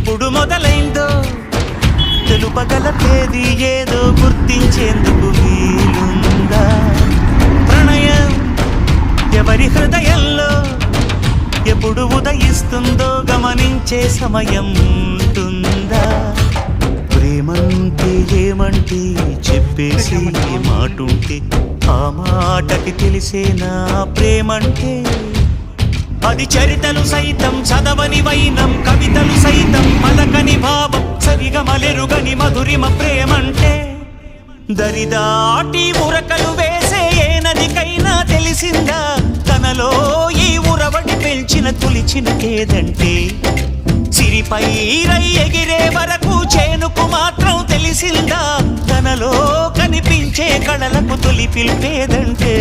ఎప్పుడు మొదలైందో తెలుపగల తేదీ ఏదో గుర్తించేందుకు వీలుందా? ప్రణయం ఎవరి హృదయంలో ఎప్పుడు ఉదయిస్తుందో గమనించే సమయం ఉంటుందా? ప్రేమంటే ఏమంటే చెప్పేసి మాటుంటే ఆ మాటకి తెలిసేనా ప్రేమంటే? అది చరితలు సైతం చదవని వైనం, కవితలు సైతం పలకని భావం, సరిగమలెరుగని మధురిమ ప్రేమంటే. దరిదాటి ఉరకలు వేసే ఏ నదికైనా తెలిసిందా తనలో ఈ ఉరవడి పెంచిన తొలిచిన కేదంటే? సిరిపై రై ఎగిరే వరకు చేనుకు మాత్రం తెలిసిందా తనలో కనిపించే కళలకు తొలి పిలిపేదంటే?